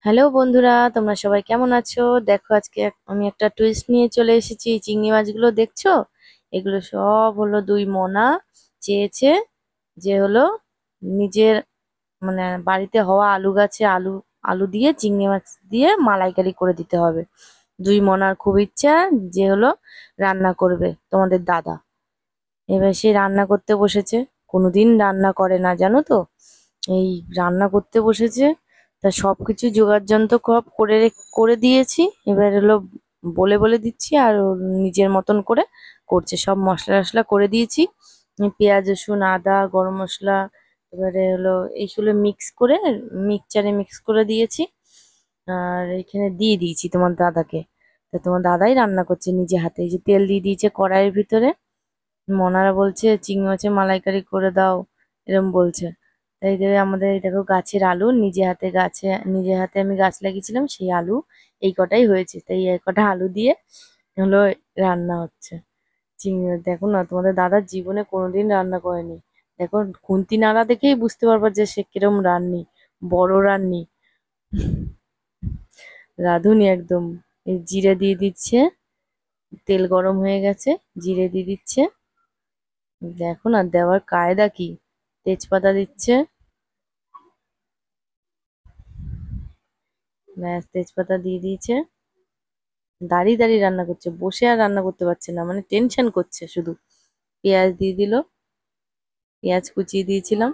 Hello বন্ধুরা, তোমরা সবাই কেমন আছো? দেখো আজকে আমি একটা টুইস্ট নিয়ে চলে এসেছি। চিংড়ি মাছগুলো দেখছো? এগুলো সব হলো দুই মোনা চেয়েছে যে হলো নিজের মানে বাড়িতে হওয়া আলু গাছে আলু আলু দিয়ে চিংড়ি মাছ দিয়ে মালাইকারি করে দিতে হবে। দুই মোনার খুব ইচ্ছা যে হলো রান্না করবে তোমাদের দাদা। এবার সে রান্না করতে বসেছে। কোনোদিন রান্না করে না জানো তো। এই রান্না করতে বসেছে। তা সবকিছু জোগাড় যন্ত্র সব করে দিয়েছি। এবার হলো বলে বলে দিচ্ছি আর ও নিজের মতন করে করছে। সব মশলা টশলা করে দিয়েছি। পেঁয়াজ রসুন আদা গরম মশলা এবারে হলো এইগুলো মিক্স করে মিক্সচারে মিক্স করে দিয়েছি। আর এখানে দিয়ে দিয়েছি তোমার দাদাকে। তা তোমার দাদাই রান্না করছে নিজে হাতে। এই যে তেল দিয়ে দিয়েছে কড়াইয়ের ভিতরে। মনারা বলছে চিংড়ি মাছের মালাইকারি করে দাও, এরম বলছে। তাই দেবে আমাদের এই দেখো গাছের আলু নিজে হাতে আমি গাছ লাগিয়েছিলাম, সেই আলু এই কটাই হয়েছে। তাই এই কটা আলু দিয়ে হলো রান্না হচ্ছে চিংড়ি মাছ। দেখো না, তোমাদের দাদার জীবনে কোনোদিন রান্না করেনি। দেখো খুন্তি নাড়া দেখেই বুঝতে পারবা যে সে কিরম রান্নি, বড় রান্নি, রাঁধুনি একদম। এই জিরে দিয়ে দিচ্ছে, তেল গরম হয়ে গেছে, জিরে দিয়ে দিচ্ছে। দেখো না দেওয়ার কায়দা কি, তেজপাতা দিচ্ছে, ব্যাস তেজপাতা দিয়ে দিয়েছে। দাঁড়িয়ে দাঁড়িয়ে রান্না করছে, বসে আর রান্না করতে পারছে না, মানে টেনশন করছে শুধু। পেঁয়াজ দিয়ে দিল, পেঁয়াজ কুচিয়ে দিয়েছিলাম।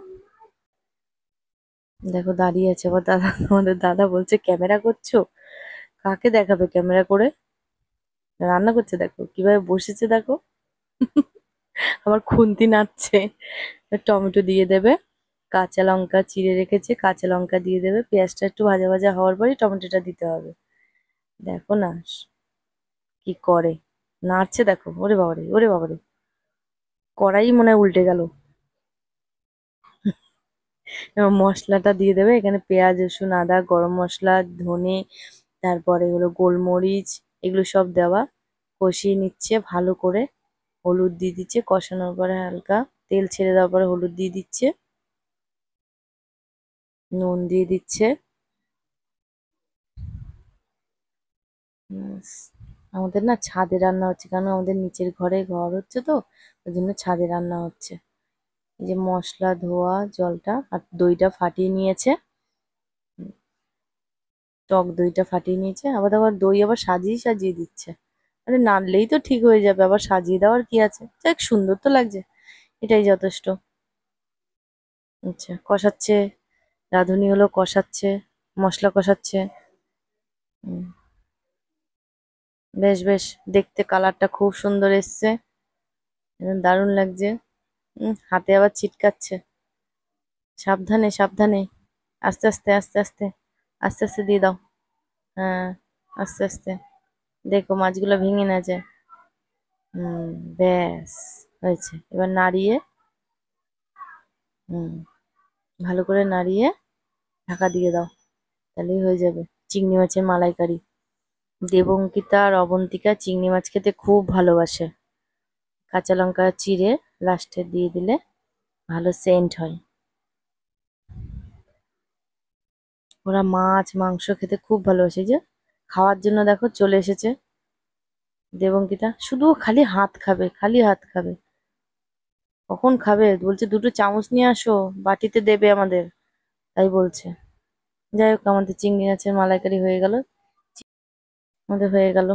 দেখো দাঁড়িয়ে আছে। আবার দাদা আমাদের দাদা বলছে ক্যামেরা করছো? কাকে দেখাবে ক্যামেরা করে? রান্না করছে দেখো কিভাবে বসেছে দেখো। আবার খুন্তি নাড়ছে। টমেটো দিয়ে দেবে, কাঁচা লঙ্কা চিড়ে রেখেছে, কাঁচা লঙ্কা দিয়ে দেবে, পেঁয়াজটা একটু ভাজা ভাজা হওয়ার পরই টমেটোটা দিতে হবে। দেখো না কি করে, নাড়ছে দেখো। ওরে বাবারে, ওরে বাবারে, কড়াই মনে হয় উল্টে গেল। এবার মশলাটা দিয়ে দেবে। এখানে পেঁয়াজ রসুন আদা গরম মশলা ধনে তারপরে হলো গোলমরিচ, এগুলো সব দেওয়া। কষিয়ে নিচ্ছে ভালো করে। হলুদ দিয়ে দিচ্ছে, কষানোর পরে হালকা তেল ছেড়ে দেওয়ার পরে হলুদ দিয়ে দিচ্ছে, নুন দিয়ে দিচ্ছে। ব্যাস। আমাদের না ছাদে রান্না হচ্ছে, কারণ আমাদের নিচের ঘরে ঘর হচ্ছে তো, ওই জন্য ছাদে রান্না হচ্ছে। এই যে মশলা ধোয়া জলটা আর দইটা ফাটিয়ে নিয়েছে, টক দইটা ফাটিয়ে নিয়েছে। আবার দই আবার সাজিয়ে সাজিয়ে দিচ্ছে। আরে নাড়লেই তো ঠিক হয়ে যাবে, আবার সাজিয়ে দেওয়ার কি আছে, দেখ সুন্দর তো লাগছে, এটাই যথেষ্ট। আচ্ছা কষাচ্ছে, রাঁধুনি হলো কষাচ্ছে, মশলা কষাচ্ছে। হুম, বেশ বেশ, দেখতে কালারটা খুব সুন্দর এসছে, একদম দারুণ লাগছে। হাতে আবার ছিটকাচ্ছে। সাবধানে সাবধানে, আস্তে আস্তে আস্তে আস্তে, আস্তে আস্তে দিয়ে দাও। হ্যাঁ, আস্তে আস্তে, দেখো মাছগুলো ভেঙে না যায়। হুম, ব্যাস হয়েছে। এবার নাড়িয়ে, হুম, ভালো করে নাড়িয়ে ঢাকা দিয়ে দাও, তাহলেই হয়ে যাবে চিংড়ি মাছের মালাইকারি। দেবঙ্কিতা আর অবন্তিকা চিংড়ি মাছ খেতে খুব ভালোবাসে। কাঁচা লঙ্কা চিড়ে লাস্টে দিয়ে দিলে ভালো সেন্ট হয়। ওরা মাছ মাংস খেতে খুব ভালোবাসে। এই যে খাওয়ার জন্য দেখো চলে এসেছে দেবঙ্কিতা, শুধু খালি হাত খাবে, খালি হাত খাবে। কখন খাবে বলছে, দুটো চামচ নিয়ে আসো, বাটিতে দেবে আমাদের, তাই বলছে। যাই হোক, আমাদের চিংড়ি মাছের মালাইকারি হয়ে গেল, আমাদের হয়ে গেল।